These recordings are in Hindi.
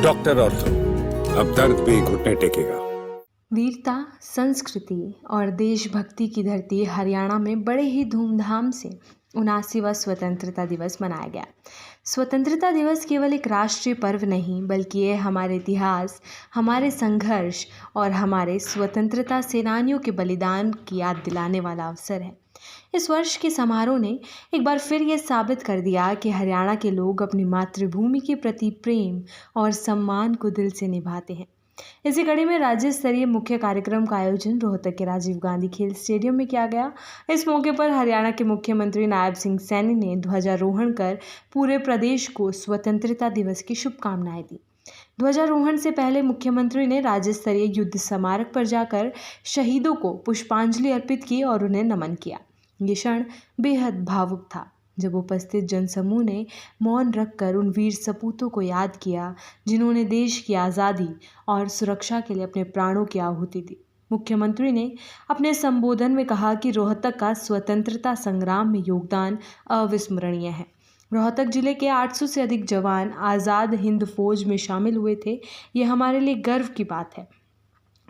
डॉक्टर ऑर्थो, अब दर्द भी घुटने टेकेगा। वीरता, संस्कृति और देशभक्ति की धरती हरियाणा में बड़े ही धूमधाम से 79वां स्वतंत्रता दिवस मनाया गया। स्वतंत्रता दिवस केवल एक राष्ट्रीय पर्व नहीं, बल्कि ये हमारे इतिहास, हमारे संघर्ष और हमारे स्वतंत्रता सेनानियों के बलिदान की याद दिलाने वाला अवसर है। इस वर्ष के समारोह ने एक बार फिर ये साबित कर दिया कि हरियाणा के लोग अपनी मातृभूमि के प्रति प्रेम और सम्मान को दिल से निभाते हैं। इसी कड़ी में राज्य स्तरीय मुख्य कार्यक्रम का आयोजन रोहतक के राजीव गांधी खेल स्टेडियम में किया गया। इस मौके पर हरियाणा के मुख्यमंत्री नायब सिंह सैनी ने ध्वजारोहण कर पूरे प्रदेश को स्वतंत्रता दिवस की शुभकामनाएं दी। ध्वजारोहण से पहले मुख्यमंत्री ने राज्य स्तरीय युद्ध स्मारक पर जाकर शहीदों को पुष्पांजलि अर्पित की और उन्हें नमन किया। ये क्षण बेहद भावुक था, जब उपस्थित जनसमूह ने मौन रखकर उन वीर सपूतों को याद किया जिन्होंने देश की आज़ादी और सुरक्षा के लिए अपने प्राणों की आहुति दी। मुख्यमंत्री ने अपने संबोधन में कहा कि रोहतक का स्वतंत्रता संग्राम में योगदान अविस्मरणीय है। रोहतक जिले के 800 से अधिक जवान आज़ाद हिंद फौज में शामिल हुए थे। ये हमारे लिए गर्व की बात है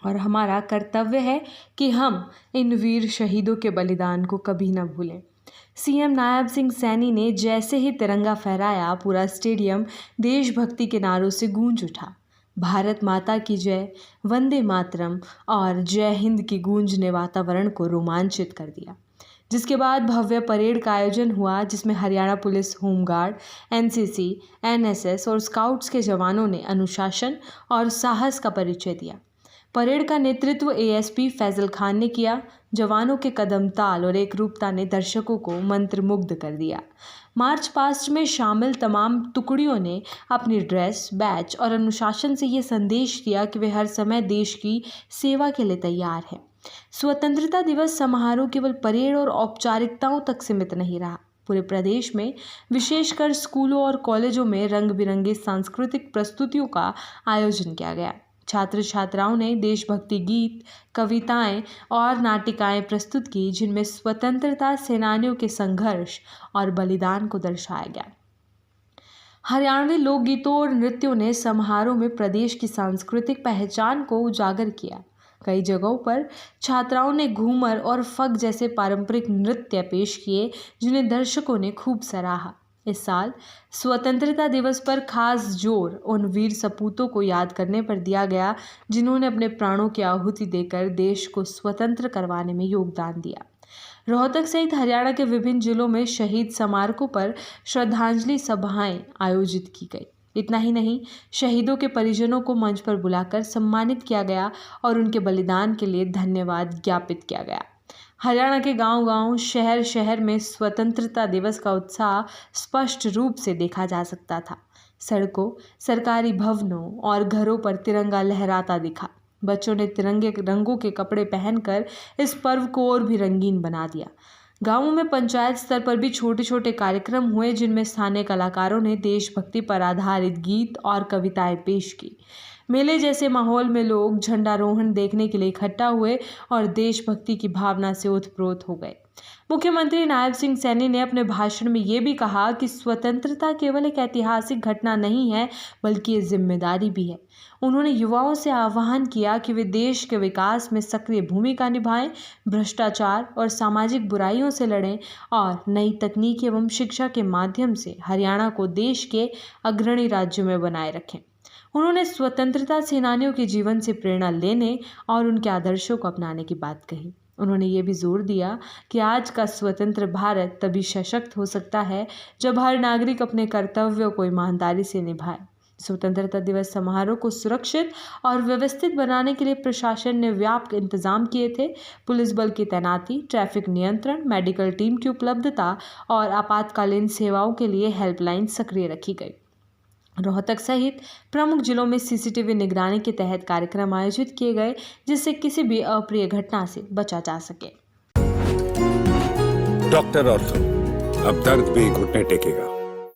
और हमारा कर्तव्य है कि हम इन वीर शहीदों के बलिदान को कभी न भूलें। सीएम नायब सिंह सैनी ने जैसे ही तिरंगा फहराया, पूरा स्टेडियम देशभक्ति के नारों से गूंज उठा। भारत माता की जय, वंदे मातरम और जय हिंद की गूंज ने वातावरण को रोमांचित कर दिया। जिसके बाद भव्य परेड का आयोजन हुआ, जिसमें Haryana police, home guard, NCC, NSS और स्काउट्स के जवानों ने अनुशासन और साहस का परिचय दिया। परेड का नेतृत्व एएसपी फैजल खान ने किया। जवानों के कदम ताल और एकरूपता ने दर्शकों को मंत्रमुग्ध कर दिया। मार्च पास्ट में शामिल तमाम टुकड़ियों ने अपनी ड्रेस, बैच और अनुशासन से ये संदेश दिया कि वे हर समय देश की सेवा के लिए तैयार हैं। स्वतंत्रता दिवस समारोह केवल परेड और औपचारिकताओं तक सीमित नहीं रहा। पूरे प्रदेश में, विशेषकर स्कूलों और कॉलेजों में रंग बिरंगे सांस्कृतिक प्रस्तुतियों का आयोजन किया गया। छात्र छात्राओं ने देशभक्ति गीत, कविताएं और नाटिकाएं प्रस्तुत की, जिनमें स्वतंत्रता सेनानियों के संघर्ष और बलिदान को दर्शाया गया। हरियाणवी लोकगीतों और नृत्यों ने समारोह में प्रदेश की सांस्कृतिक पहचान को उजागर किया। कई जगहों पर छात्राओं ने घूमर और फग जैसे पारंपरिक नृत्य पेश किए, जिन्हें दर्शकों ने खूब सराहा। इस साल स्वतंत्रता दिवस पर खास जोर उन वीर सपूतों को याद करने पर दिया गया जिन्होंने अपने प्राणों की आहुति देकर देश को स्वतंत्र करवाने में योगदान दिया। रोहतक सहित हरियाणा के विभिन्न जिलों में शहीद स्मारकों पर श्रद्धांजलि सभाएं आयोजित की गई। इतना ही नहीं, शहीदों के परिजनों को मंच पर बुलाकर सम्मानित किया गया और उनके बलिदान के लिए धन्यवाद ज्ञापित किया गया। हरियाणा के गांव-गांव, शहर-शहर में स्वतंत्रता दिवस का उत्साह स्पष्ट रूप से देखा जा सकता था। सड़कों, सरकारी भवनों और घरों पर तिरंगा लहराता दिखा। बच्चों ने तिरंगे रंगों के कपड़े पहनकर इस पर्व को और भी रंगीन बना दिया। गांवों में पंचायत स्तर पर भी छोटे छोटे कार्यक्रम हुए, जिनमें स्थानीय कलाकारों ने देशभक्ति पर आधारित गीत और कविताएं पेश की। मेले जैसे माहौल में लोग झंडारोहण देखने के लिए इकट्ठा हुए और देशभक्ति की भावना से ओतप्रोत हो गए। मुख्यमंत्री नायब सिंह सैनी ने अपने भाषण में ये भी कहा कि स्वतंत्रता केवल एक ऐतिहासिक घटना नहीं है, बल्कि ये जिम्मेदारी भी है। उन्होंने युवाओं से आह्वान किया कि वे देश के विकास में सक्रिय भूमिका निभाएं, भ्रष्टाचार और सामाजिक बुराइयों से लड़ें और नई तकनीक एवं शिक्षा के माध्यम से हरियाणा को देश के अग्रणी राज्यों में बनाए रखें। उन्होंने स्वतंत्रता सेनानियों के जीवन से प्रेरणा लेने और उनके आदर्शों को अपनाने की बात कही। उन्होंने ये भी जोर दिया कि आज का स्वतंत्र भारत तभी सशक्त हो सकता है जब हर नागरिक अपने कर्तव्यों को ईमानदारी से निभाए। स्वतंत्रता दिवस समारोह को सुरक्षित और व्यवस्थित बनाने के लिए प्रशासन ने व्यापक इंतजाम किए थे। पुलिस बल की तैनाती, ट्रैफिक नियंत्रण, मेडिकल टीम की उपलब्धता और आपातकालीन सेवाओं के लिए हेल्पलाइन सक्रिय रखी गई। रोहतक सहित प्रमुख जिलों में सीसीटीवी निगरानी के तहत कार्यक्रम आयोजित किए गए, जिससे किसी भी अप्रिय घटना से बचा जा सके। डॉक्टर ऑर्थो, अब दर्द भी घुटने टेकेगा।